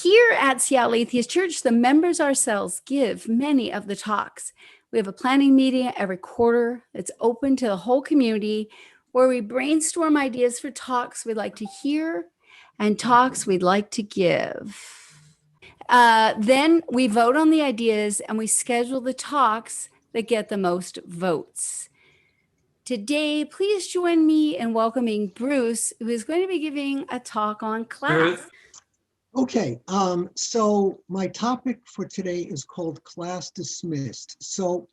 Here at Seattle Atheist Church, the members ourselves give many of the talks. We have a planning meeting every quarter that's open to the whole community where we brainstorm ideas for talks we'd like to hear and talks we'd like to give. Then we vote on the ideas and we schedule the talks that get the most votes. Today, please join me in welcoming Bruce, who is going to be giving a talk on class. Okay, so my topic for today is called Class Dismissed. So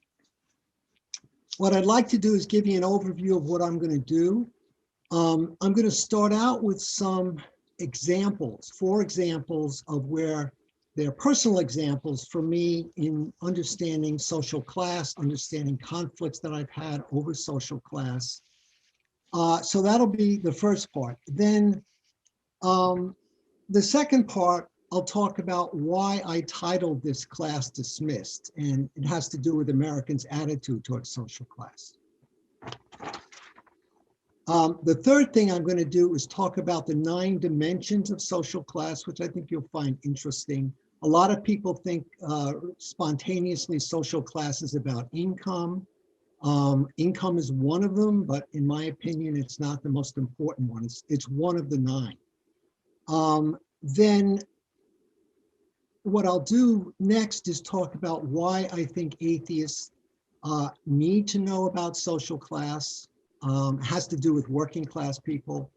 what I'd like to do is give you an overview of what I'm going to do. I'm going to start out with some examples, 4 examples of where they're personal examples for me in understanding social class, understanding conflicts that I've had over social class. So that'll be the first part. Then the second part, I'll talk about why I titled this Class Dismissed, and it has to do with Americans' attitude towards social class. The third thing I'm going to do is talk about the 9 dimensions of social class, which I think you'll find interesting. A lot of people think spontaneously social class is about income. Income is one of them, but in my opinion, it's not the most important one. It's one of the 9. Then what I'll do next is talk about why I think atheists need to know about social class. Has to do with working class people.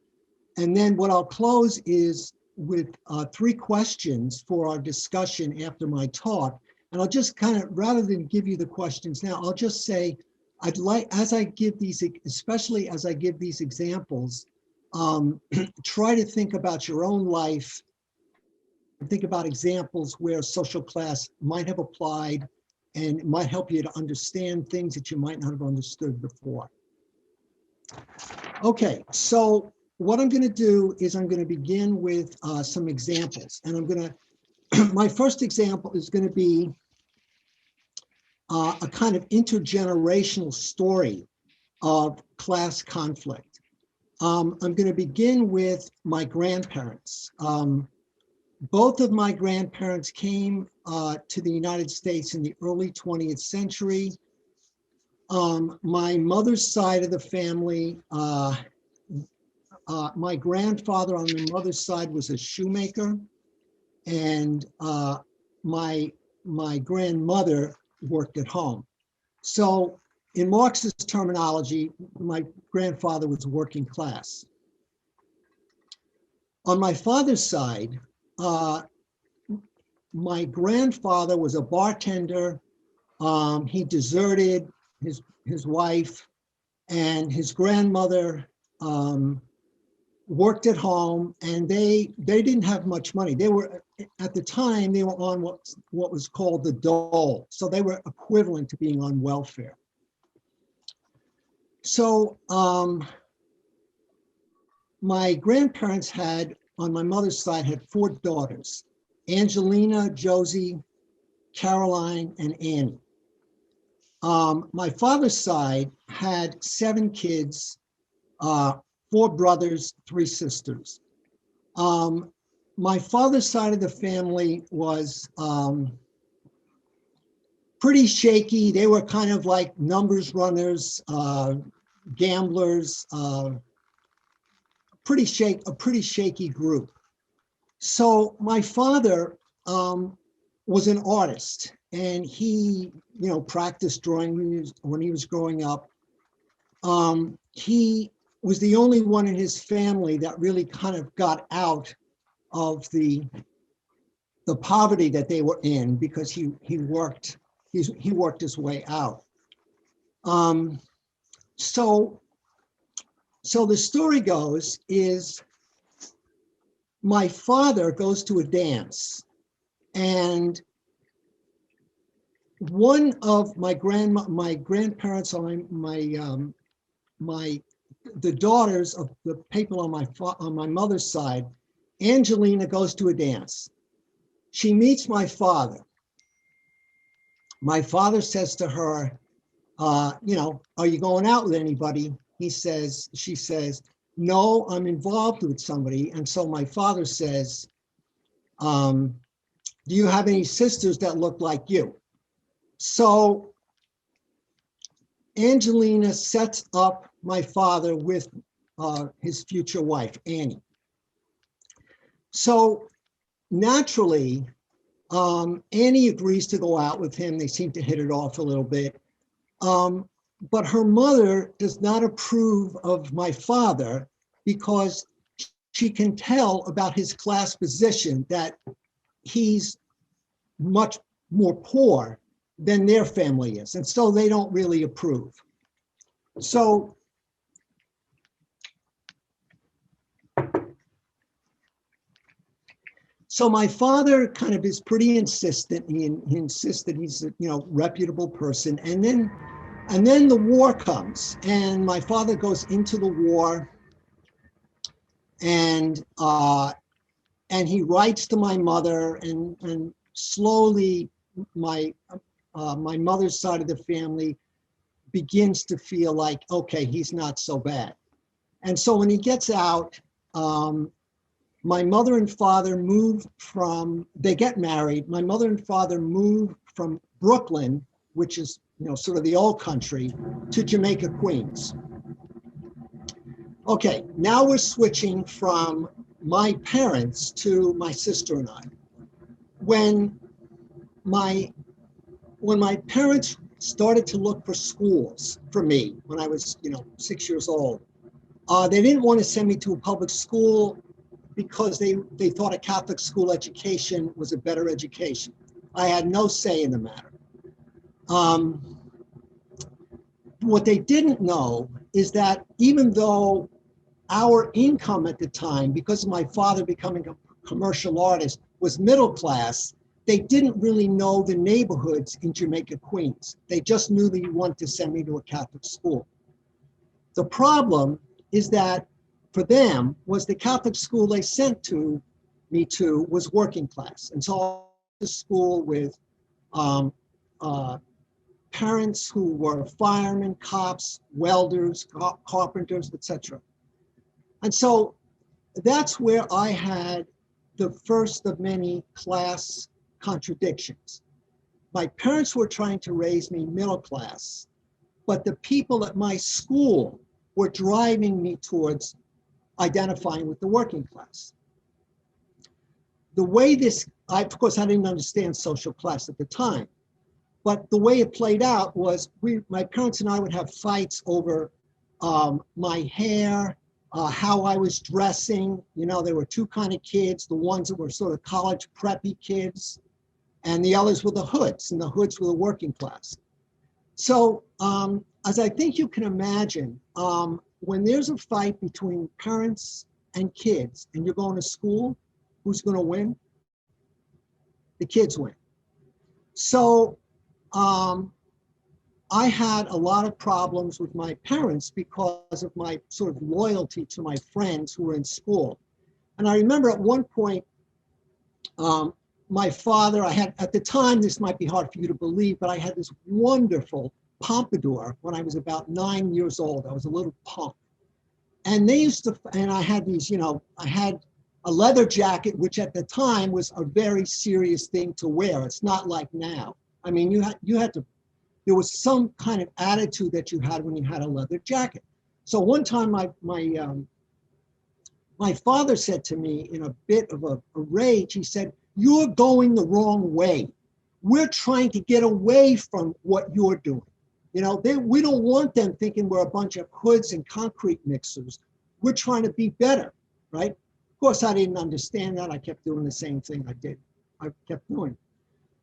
And then what I'll close is with 3 questions for our discussion after my talk. And I'll just kind of, rather than give you the questions now, I'll just say, I'd like, as I give these, especially as I give these examples, try to think about your own life and think about examples where social class might have applied and it might help you to understand things that you might not have understood before. Okay, so what I'm going to do is I'm going to begin with some examples, and I'm going to, my first example is going to be a kind of intergenerational story of class conflict. I'm going to begin with my grandparents. Both of my grandparents came to the United States in the early 20th century. My mother's side of the family, my grandfather on the mother's side was a shoemaker, and my grandmother worked at home. So in Marxist terminology, my grandfather was working class. On my father's side, my grandfather was a bartender. He deserted his wife, and his grandmother worked at home, and they didn't have much money. They were, at the time, they were on what was called the dole. So they were equivalent to being on welfare. So my grandparents had, on my mother's side, had 4 daughters: Angelina, Josie, Caroline, and Annie. My father's side had 7 kids, 4 brothers, 3 sisters. My father's side of the family was pretty shaky. They were kind of like numbers runners, gamblers, a pretty shaky group. So my father was an artist, and he, practiced drawing when he was growing up. He was the only one in his family that really kind of got out of the poverty that they were in, because he worked his way out. So the story goes is my father goes to a dance, and one of my grandparents, the daughters of the people on my mother's side, Angelina goes to a dance. She meets my father. My father says to her, are you going out with anybody? She says, no, I'm involved with somebody. And so my father says, Do you have any sisters that look like you? So Angelina sets up my father with his future wife, Annie. So naturally, Annie agrees to go out with him. They seem to hit it off a little bit. But her mother does not approve of my father because she can tell about his class position that he's much more poor than their family is. And so they don't really approve. So my father kind of is pretty insistent. He insists that he's a reputable person. And then the war comes, and my father goes into the war, and he writes to my mother, and slowly my mother's side of the family begins to feel like, okay, he's not so bad. And so when he gets out, my mother and father they get married. My mother and father move from Brooklyn, which is, sort of the old country, to Jamaica, Queens. Okay, now we're switching from my parents to my sister and I. When my parents started to look for schools for me when I was, 6 years old, they didn't want to send me to a public school because they thought a Catholic school education was a better education. I had no say in the matter. What they didn't know is that even though our income at the time, because of my father becoming a commercial artist, was middle class, they didn't really know the neighborhoods in Jamaica, Queens. They just knew they wanted to send me to a Catholic school. The problem is that for them was the Catholic school they sent me to was working class. And so I went to school with parents who were firemen, cops, welders, carpenters, etc. And so that's where I had the first of many class contradictions. My parents were trying to raise me middle class, but the people at my school were driving me towards identifying with the working class. The way of course, I didn't understand social class at the time, but the way it played out was my parents and I would have fights over my hair, how I was dressing. There were two kind of kids, the ones that were sort of college preppy kids, and the others were the hoods, and the hoods were the working class. So as I think you can imagine, when there's a fight between parents and kids, and you're going to school, who's going to win? The kids win. So I had a lot of problems with my parents because of my sort of loyalty to my friends who were in school. And I remember at one point, my father, at the time, this might be hard for you to believe, but I had this wonderful pompadour when I was about 9 years old. I was a little punk. And I had these, I had a leather jacket, which at the time was a very serious thing to wear. It's not like now. I mean, there was some kind of attitude that you had when you had a leather jacket. So one time my father said to me in a bit of a rage, he said, "You're going the wrong way. We're trying to get away from what you're doing. We don't want them thinking we're a bunch of hoods and concrete mixers. We're trying to be better," right? Of course, I didn't understand that. I kept doing the same thing I kept doing.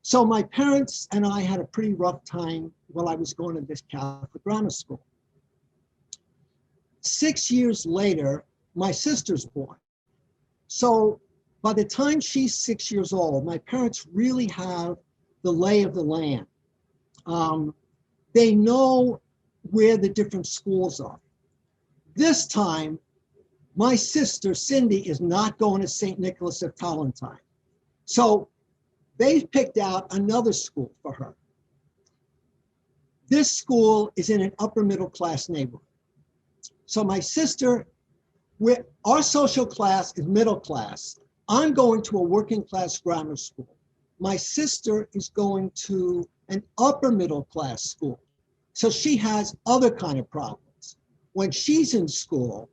So my parents and I had a pretty rough time while I was going to this Catholic grammar school. 6 years later, my sister's born. So by the time she's 6 years old, my parents really have the lay of the land. They know where the different schools are. This time, my sister, Cindy, is not going to St. Nicholas of Tolentine. So they picked out another school for her. This school is in an upper middle class neighborhood. So my sister, our social class is middle class. I'm going to a working class grammar school. My sister is going to an upper middle class school. So she has other kind of problems. When she's in school,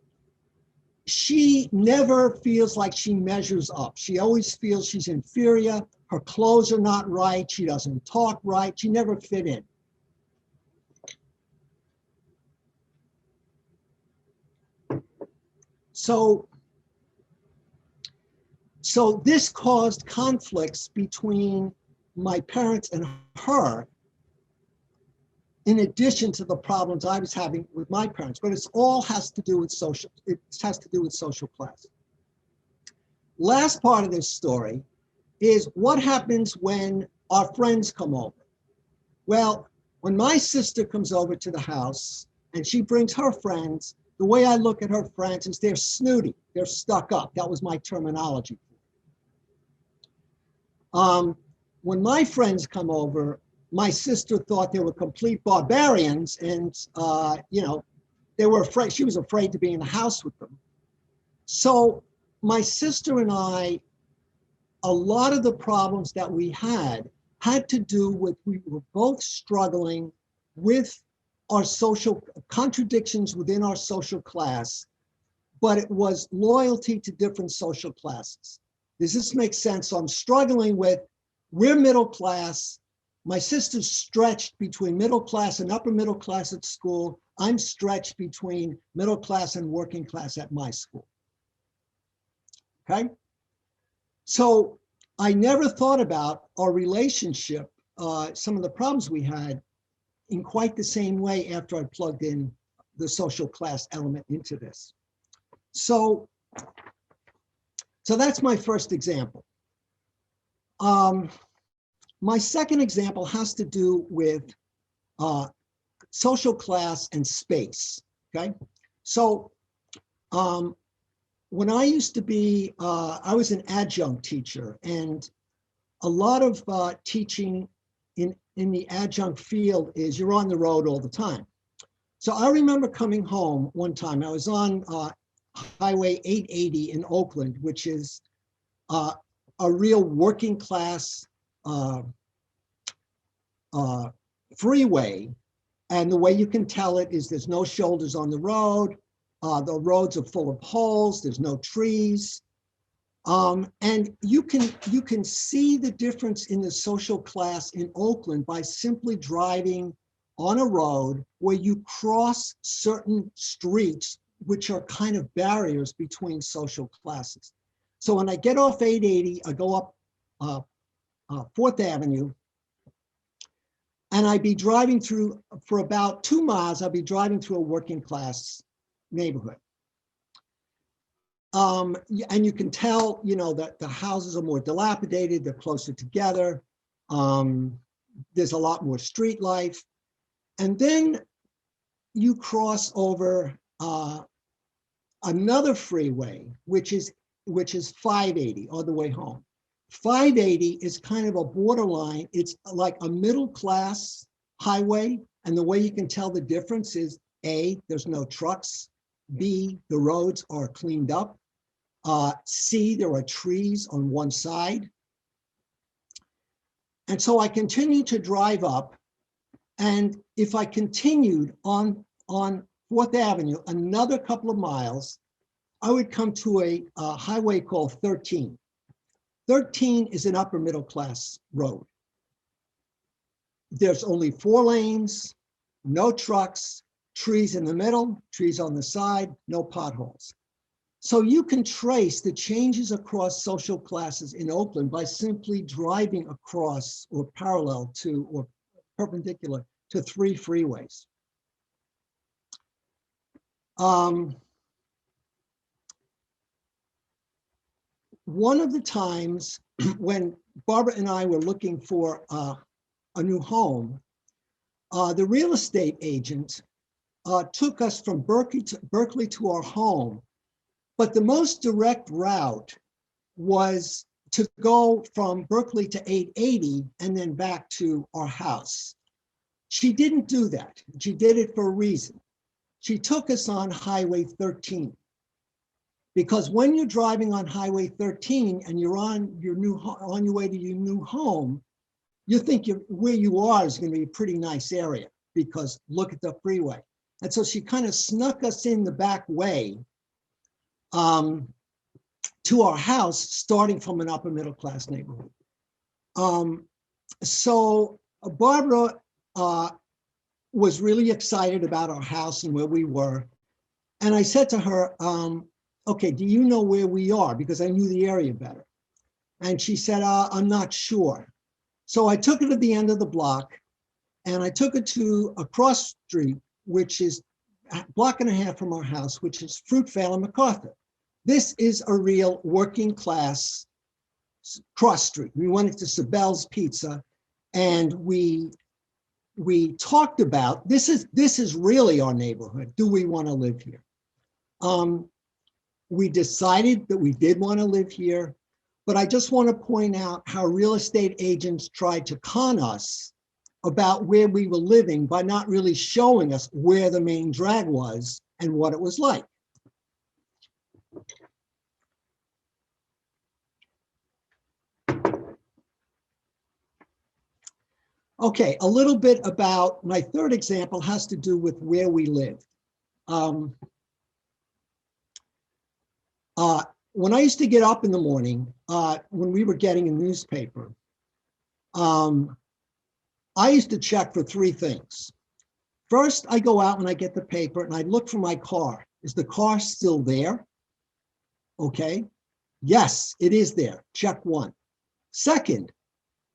she never feels like she measures up. She always feels she's inferior. Her clothes are not right. She doesn't talk right. She never fit in. So this caused conflicts between my parents and her, in addition to the problems I was having with my parents. But it all has to do with social class. Last part of this story is what happens when our friends come over. Well, when my sister comes over to the house and she brings her friends, the way I look at her friends is they're snooty, they're stuck up. That was my terminology. When my friends come over, my sister thought they were complete barbarians, and they were afraid. She was afraid to be in the house with them. So my sister and I, a lot of the problems that we had to do with, we were both struggling with our social contradictions within our social class, but it was loyalty to different social classes. Does this make sense? So I'm struggling with, we're middle class. My sister's stretched between middle class and upper middle class at school. I'm stretched between middle class and working class at my school. Okay? So I never thought about our relationship, some of the problems we had, in quite the same way after I plugged in the social class element into this. So that's my first example. My second example has to do with social class and space, okay? So when I used to be, I was an adjunct teacher, and a lot of teaching in the adjunct field is you're on the road all the time. So I remember coming home one time. I was on Highway 880 in Oakland, which is a real working class freeway. And the way you can tell it is there's no shoulders on the road. The roads are full of holes. There's no trees. And you can see the difference in the social class in Oakland by simply driving on a road where you cross certain streets, which are kind of barriers between social classes. So when I get off 880, I go up 4th Avenue, and I'd be driving through, for about 2 miles, I'll be driving through a working class neighborhood. And you can tell, that the houses are more dilapidated, they're closer together. There's a lot more street life. And then you cross over another freeway, which is 580 all the way home. 580 is kind of a borderline. It's like a middle class highway. And the way you can tell the difference is A, there's no trucks. B, the roads are cleaned up. C, there are trees on one side. And so I continued to drive up. And if I continued on 4th Avenue, another couple of miles, I would come to a highway called 13. 13 is an upper middle class road. There's only 4 lanes, no trucks, trees in the middle, trees on the side, no potholes. So you can trace the changes across social classes in Oakland by simply driving across or parallel to or perpendicular to 3 freeways. One of the times when Barbara and I were looking for a new home, the real estate agent took us from Berkeley to our home, but the most direct route was to go from Berkeley to 880 and then back to our house. She didn't do that. She did it for a reason. She took us on Highway 13 Because when you're driving on Highway 13 and you're on your way to your new home, you think where you are is going to be a pretty nice area because look at the freeway. And so she kind of snuck us in the back way to our house, starting from an upper middle class neighborhood. So Barbara was really excited about our house and where we were. And I said to her, okay, do you know where we are? Because I knew the area better. And she said, I'm not sure. So I took her to the end of the block and I took her to a cross street, which is a block and a half from our house, which is Fruitvale and MacArthur. This is a real working class cross street. We went into Sabel's Pizza and we talked about, this is really our neighborhood. Do we want to live here? We decided that we did want to live here, but I just want to point out how real estate agents tried to con us about where we were living by not really showing us where the main drag was and what it was like. Okay, a little bit about my third example has to do with where we lived. When I used to get up in the morning, when we were getting a newspaper, I used to check for three things. First, I go out when I get the paper and I look for my car. Is the car still there? Okay. Yes, it is there. Check one. Second,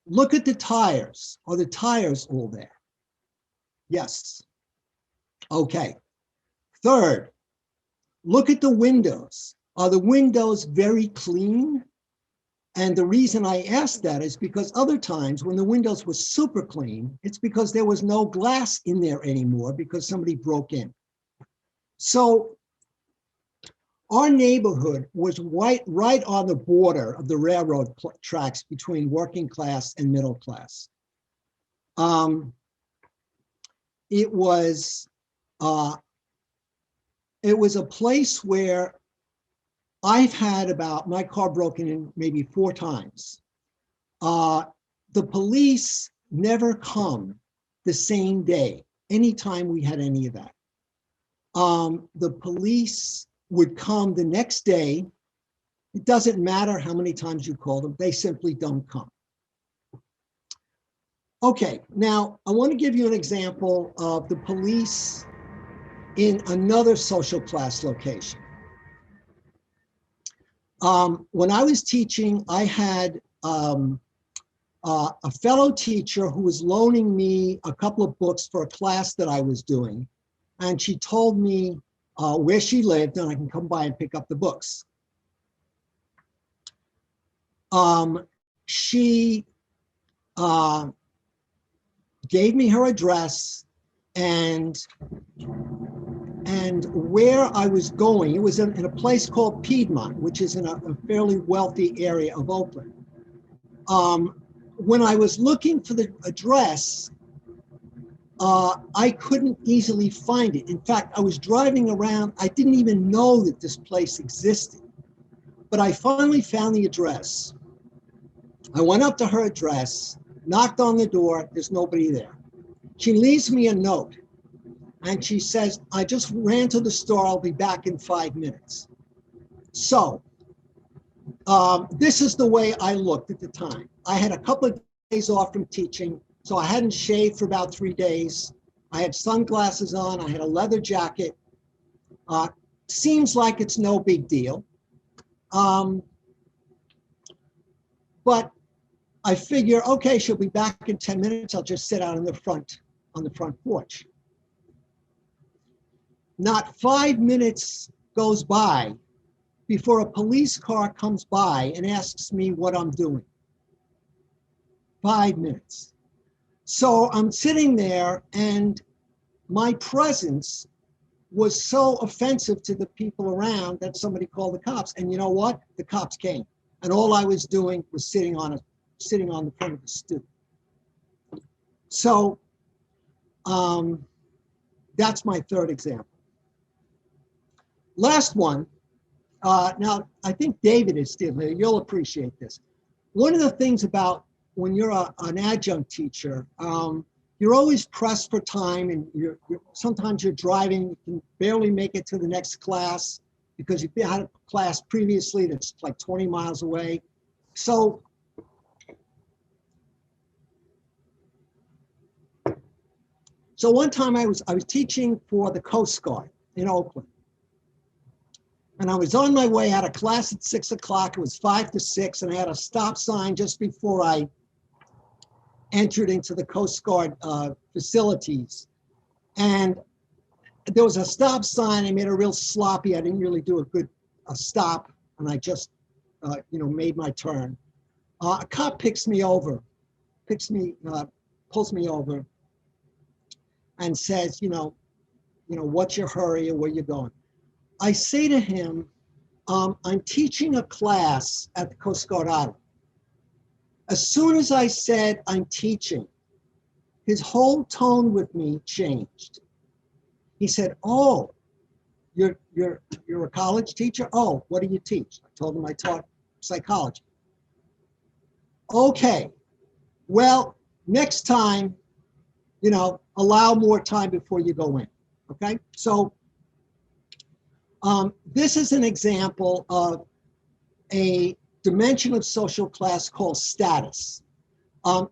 look at the tires. Are the tires all there? Yes. Okay. Third, look at the windows. Are the windows very clean? And the reason I asked that is because other times when the windows were super clean, it's because there was no glass in there anymore because somebody broke in. So our neighborhood was right on the border of the railroad tracks between working class and middle class. It was a place where I've had my car broken in maybe 4 times. The police never come the same day, anytime we had any of that. The police would come the next day. It doesn't matter how many times you call them, they simply don't come. Okay, now I want to give you an example of the police in another social class location. When I was teaching, I had a fellow teacher who was loaning me a couple of books for a class that I was doing. And she told me where she lived and I can come by and pick up the books. She gave me her address and where I was going. It was in a place called Piedmont, which is in a fairly wealthy area of Oakland. When I was looking for the address, I couldn't easily find it. In fact, I was driving around. I didn't even know that this place existed. But I finally found the address. I went up to her address, knocked on the door. There's nobody there. She leaves me a note. And she says, I just ran to the store. I'll be back in 5 minutes. So this is the way I looked at the time. I had a couple of days off from teaching, so I hadn't shaved for about 3 days. I had sunglasses on. I had a leather jacket. Seems like it's no big deal. But I figure, okay, she'll be back in 10 minutes. I'll just sit out on the front porch. Not 5 minutes goes by before a police car comes by and asks me what I'm doing. 5 minutes. So I'm sitting there and my presence was so offensive to the people around that somebody called the cops. And you know what? The cops came. And all I was doing was sitting on the front of the stoop. So that's my third example. Last one, Now, I think David is still here. You'll appreciate this. One of the things about when you're an adjunct teacher, you're always pressed for time, and sometimes you're driving, you can barely make it to the next class because you've had a class previously that's like 20 miles away. So one time I was teaching for the Coast Guard in Oakland. And I was on my way out of class at 6 o'clock. It was 5 to 6, and I had a stop sign just before I entered into the Coast Guard facilities. And there was a stop sign. I made it real sloppy. I didn't really do a stop, and I just, made my turn. A cop pulls me over, and says, what's your hurry or where you going? I say to him, I'm teaching a class at the Coast Guard Island. As soon as I said I'm teaching, his whole tone with me changed. He said, "Oh, you're a college teacher? Oh, what do you teach?" I told him I taught psychology. Okay, well, next time, allow more time before you go in. Okay, so this is an example of a dimension of social class called status. A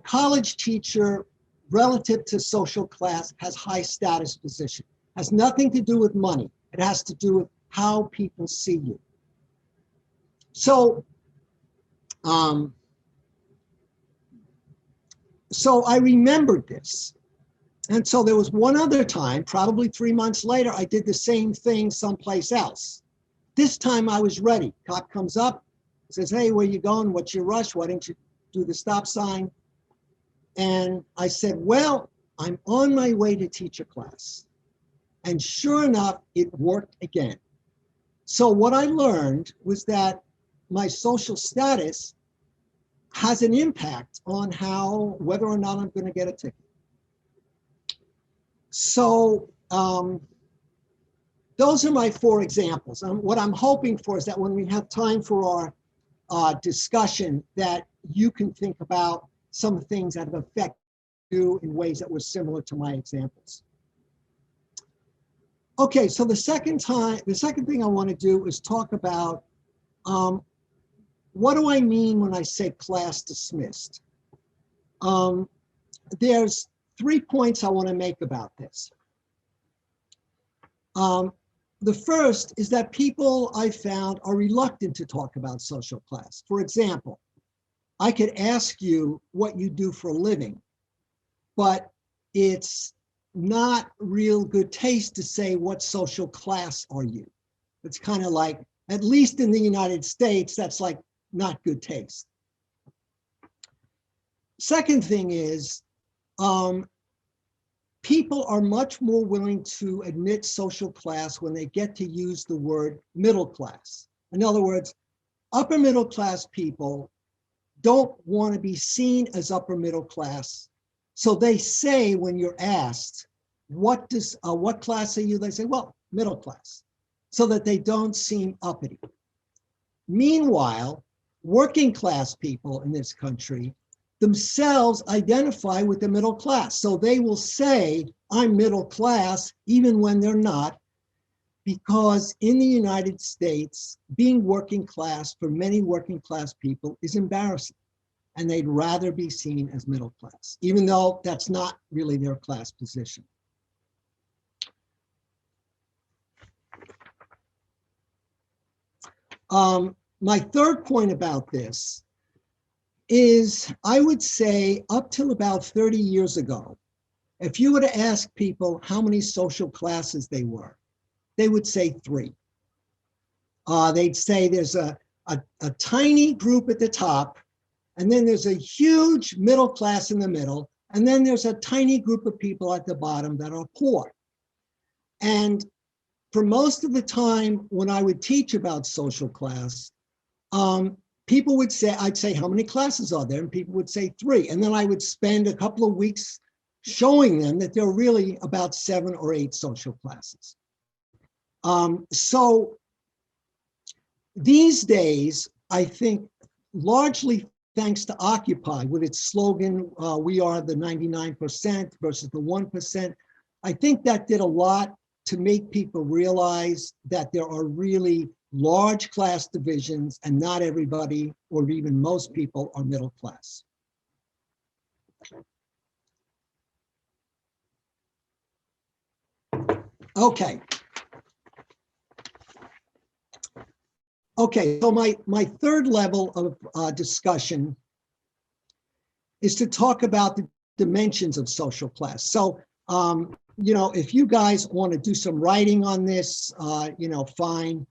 college teacher relative to social class has high status position. Has nothing to do with money. It has to do with how people see you. So, so I remembered this. And so there was one other time, probably 3 months later, I did the same thing someplace else. This time I was ready. Cop comes up, says, "Hey, where you going? What's your rush? Why didn't you do the stop sign?" And I said, "Well, I'm on my way to teach a class." And sure enough, it worked again. So what I learned was that my social status has an impact on whether or not I'm going to get a ticket. So those are my 4 examples. What I'm hoping for is that when we have time for our discussion, that you can think about some things that have affected you in ways that were similar to my examples. Okay, so the second thing I want to do is talk about what do I mean when I say class dismissed? There's 3 points I want to make about this. The first is that people I found are reluctant to talk about social class. For example, I could ask you what you do for a living, but it's not real good taste to say what social class are you. It's kind of like, at least in the United States, that's like not good taste. Second thing is, people are much more willing to admit social class when they get to use the word middle class. In other words, upper middle class people don't want to be seen as upper middle class. So they say, when you're asked, what class are you? They say, well, middle class, so that they don't seem uppity. Meanwhile, working class people in this country themselves identify with the middle class. So they will say, I'm middle class, even when they're not, because in the United States, being working class for many working class people is embarrassing. And they'd rather be seen as middle class, even though that's not really their class position. My third point about this is, I would say up till about 30 years ago, if you were to ask people how many social classes they were, they would say 3. They'd say there's a tiny group at the top, and then there's a huge middle class in the middle, and then there's a tiny group of people at the bottom that are poor. And for most of the time when I would teach about social class, people would say, I'd say, how many classes are there? And people would say 3. And then I would spend a couple of weeks showing them that there are really about 7 or 8 social classes. So These days, I think largely thanks to Occupy with its slogan, we are the 99% versus the 1%, I think that did a lot to make people realize that there are really large class divisions and not everybody, or even most people, are middle class. Okay. Okay, so my third level of discussion is to talk about the dimensions of social class. So, you know, if you guys want to do some writing on this, you know, fine.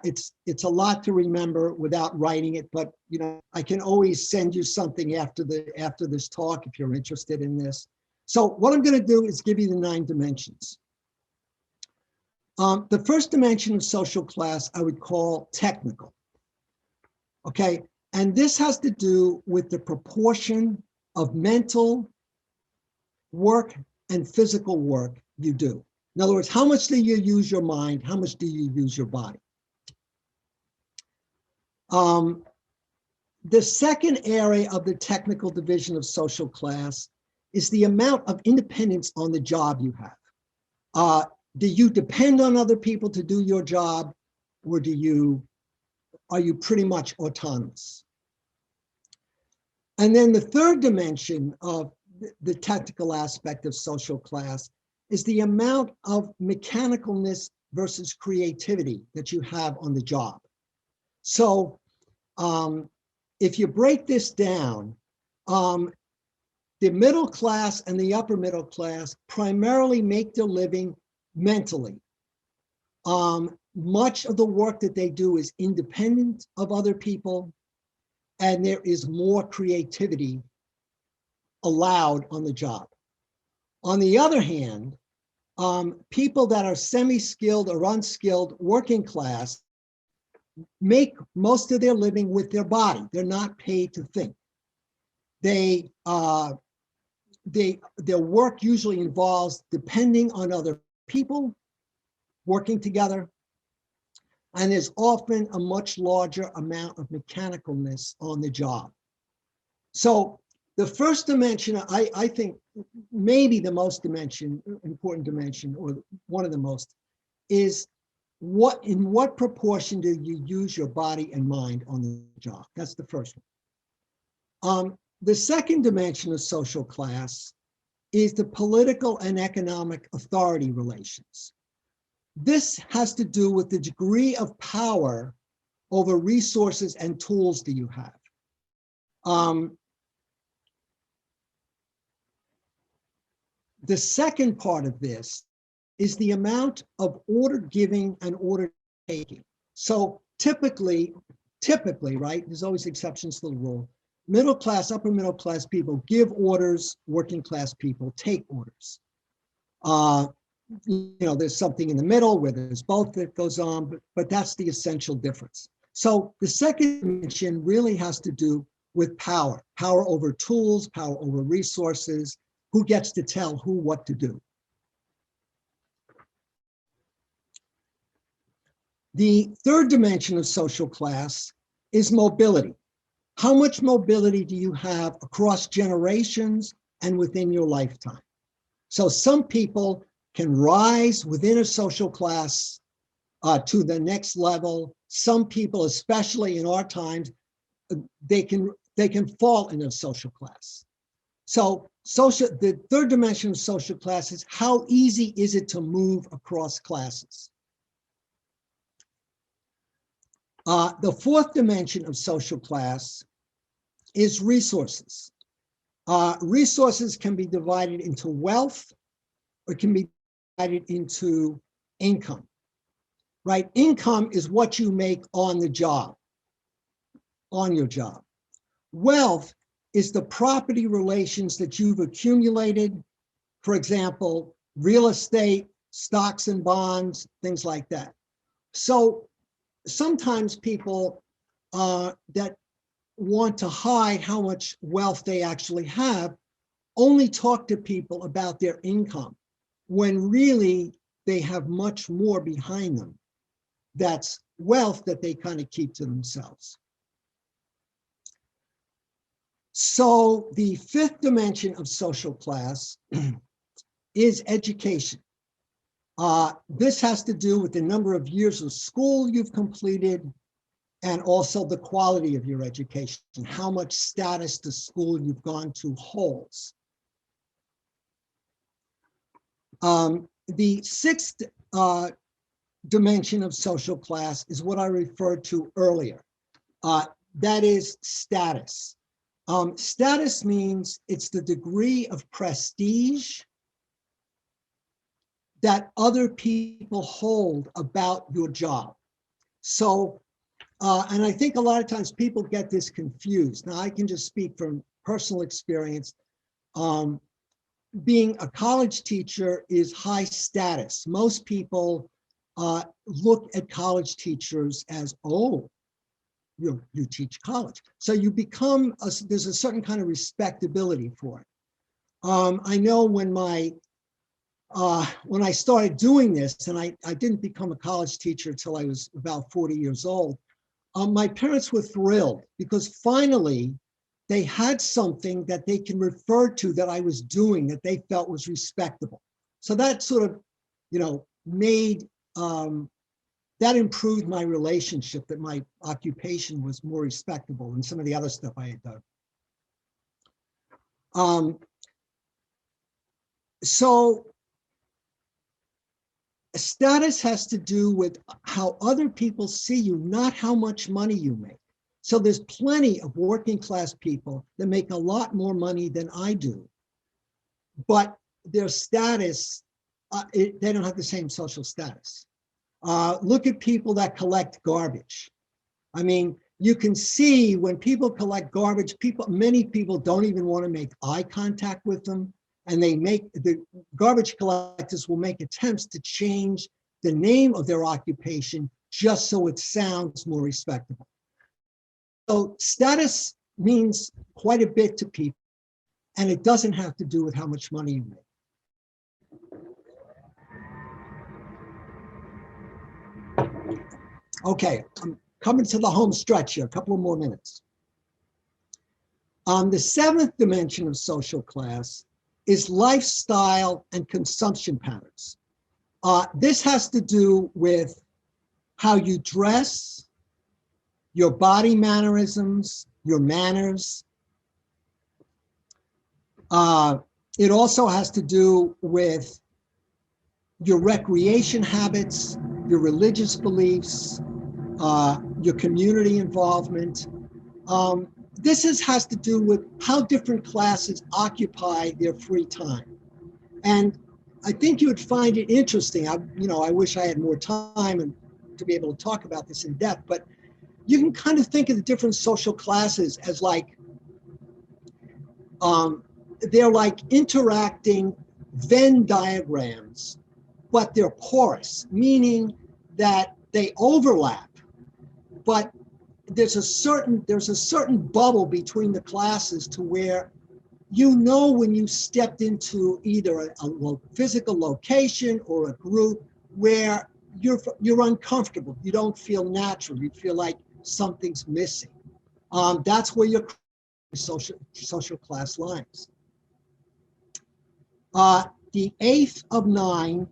It's a lot to remember without writing it, but you know, I can always send you something after this talk if you're interested in this. So what I'm going to do is give you the 9 dimensions. The first dimension of social class I would call technical. Okay, and this has to do with the proportion of mental work and physical work you do. In other words, how much do you use your mind? How much do you use your body? The second area of the technical division of social class is the amount of independence on the job you have. Do you depend on other people to do your job, or are you pretty much autonomous? And then the third dimension of the technical aspect of social class is the amount of mechanicalness versus creativity that you have on the job. So if you break this down, the middle class and the upper middle class primarily make their living mentally. Much of the work that they do is independent of other people, and there is more creativity allowed on the job. On the other hand, people that are semi-skilled or unskilled working class make most of their living with their body. They're not paid to think. Their work usually involves depending on other people, working together, and there's often a much larger amount of mechanicalness on the job. So the first dimension, I think maybe the most important dimension, or one of the most, is in what proportion do you use your body and mind on the job? That's the first one. The second dimension of social class is the political and economic authority relations. This has to do with the degree of power over resources and tools that you have. The second part of this is the amount of order giving and order taking. So typically, right, there's always exceptions to the rule. Middle class, upper middle class people give orders, working class people take orders. You know, there's something in the middle where there's both that goes on, but that's the essential difference. So the second dimension really has to do with power over tools, power over resources, who gets to tell who what to do. The third dimension of social class is mobility. How much mobility do you have across generations and within your lifetime? So some people can rise within a social class to the next level. Some people, especially in our times, they can fall in a social class. So the third dimension of social class is how easy is it to move across classes? The fourth dimension of social class is resources. Resources can be divided into wealth, or can be divided into income, right? Income is what you make on the job, on your job. Wealth is the property relations that you've accumulated, for example, real estate, stocks and bonds, things like that. So sometimes people that want to hide how much wealth they actually have only talk to people about their income, when really they have much more behind them that's wealth that they kind of keep to themselves. So the fifth dimension of social class is education. This has to do with the number of years of school you've completed and also the quality of your education, how much status the school you've gone to holds. The sixth dimension of social class is what I referred to earlier. That is status. Status means it's the degree of prestige that other people hold about your job. So, and I think a lot of times people get this confused. Now, I can just speak from personal experience. Being a college teacher is high status. Most people look at college teachers as, oh, you teach college. So you become, there's a certain kind of respectability for it. I know when I started doing this, and I didn't become a college teacher until I was about 40 years old, my parents were thrilled because finally they had something that they can refer to that I was doing that they felt was respectable. So that sort of, made, that improved my relationship, that my occupation was more respectable than some of the other stuff I had done. So status has to do with how other people see you, not how much money you make. So there's plenty of working class people that make a lot more money than I do, but their status, they don't have the same social status. Look at people that collect garbage. I mean, you can see when people collect garbage, many people don't even want to make eye contact with them. And the garbage collectors will make attempts to change the name of their occupation just so it sounds more respectable. So status means quite a bit to people, and it doesn't have to do with how much money you make. Okay, I'm coming to the home stretch here, a couple of more minutes. The seventh dimension of social class is lifestyle and consumption patterns. This has to do with how you dress, your body mannerisms, your manners. It also has to do with your recreation habits, your religious beliefs, your community involvement. This has to do with how different classes occupy their free time. And I think you would find it interesting. I wish I had more time and to be able to talk about this in depth, but you can kind of think of the different social classes as like, they're like interacting Venn diagrams, but they're porous, meaning that they overlap, but there's a certain bubble between the classes to where when you stepped into either a physical location or a group where you're uncomfortable, you don't feel natural, you feel like something's missing. That's where your social class lines. The eighth of 9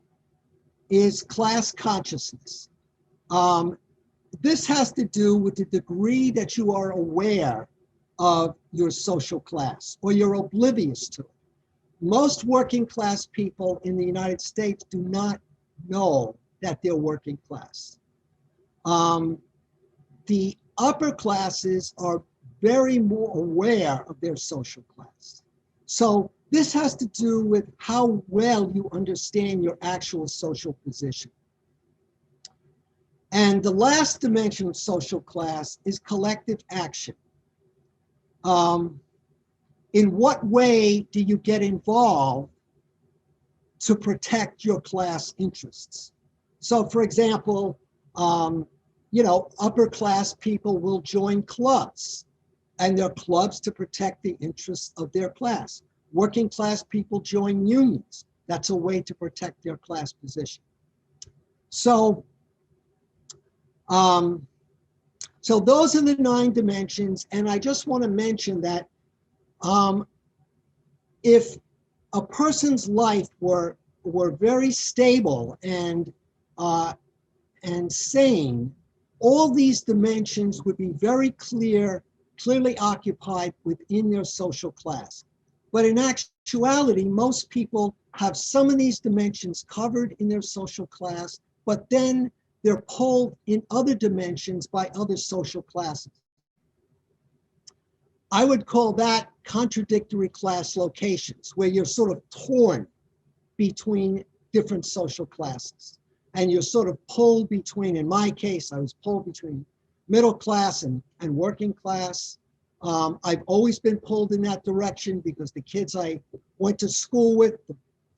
is class consciousness. This has to do with the degree that you are aware of your social class or you're oblivious to it. Most working class people in the United States do not know that they're working class. The upper classes are very more aware of their social class. So this has to do with how well you understand your actual social position. And the last dimension of social class is collective action. In what way do you get involved to protect your class interests? So for example, upper class people will join clubs, and they're clubs to protect the interests of their class. Working class people join unions. That's a way to protect their class position. So So those are the 9 dimensions. And I just want to mention that if a person's life were very stable and sane, all these dimensions would be very clearly occupied within their social class. But in actuality, most people have some of these dimensions covered in their social class, but then they're pulled in other dimensions by other social classes. I would call that contradictory class locations, where you're sort of torn between different social classes. And you're sort of pulled between, in my case, I was pulled between middle class and working class. I've always been pulled in that direction because the kids I went to school with,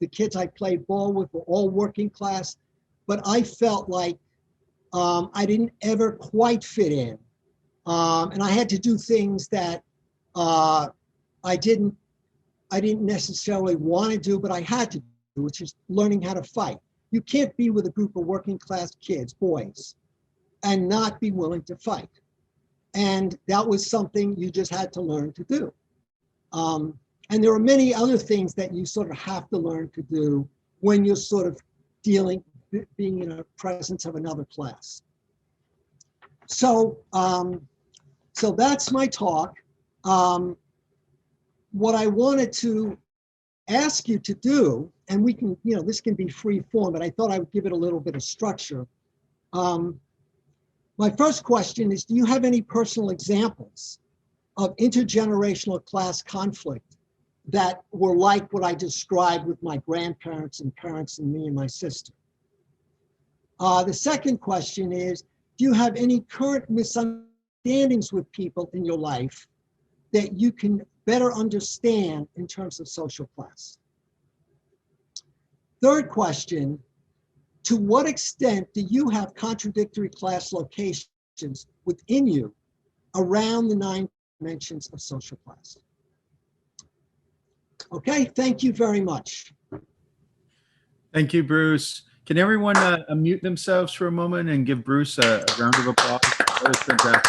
the kids I played ball with were all working class. But I felt like I didn't ever quite fit in. And I had to do things that I didn't necessarily want to do, but I had to do, which is learning how to fight. You can't be with a group of working class kids, boys, and not be willing to fight. And that was something you just had to learn to do. And there are many other things that you sort of have to learn to do when you're sort of being in the presence of another class. So, so that's my talk. What I wanted to ask you to do, and we can, this can be free form, but I thought I would give it a little bit of structure. My first question is, do you have any personal examples of intergenerational class conflict that were like what I described with my grandparents and parents and me and my sister? The second question is, do you have any current misunderstandings with people in your life that you can better understand in terms of social class? Third question, to what extent do you have contradictory class locations within you around the 9 dimensions of social class? Okay, thank you very much. Thank you, Bruce. Can everyone unmute themselves for a moment and give Bruce a round of applause? That was fantastic.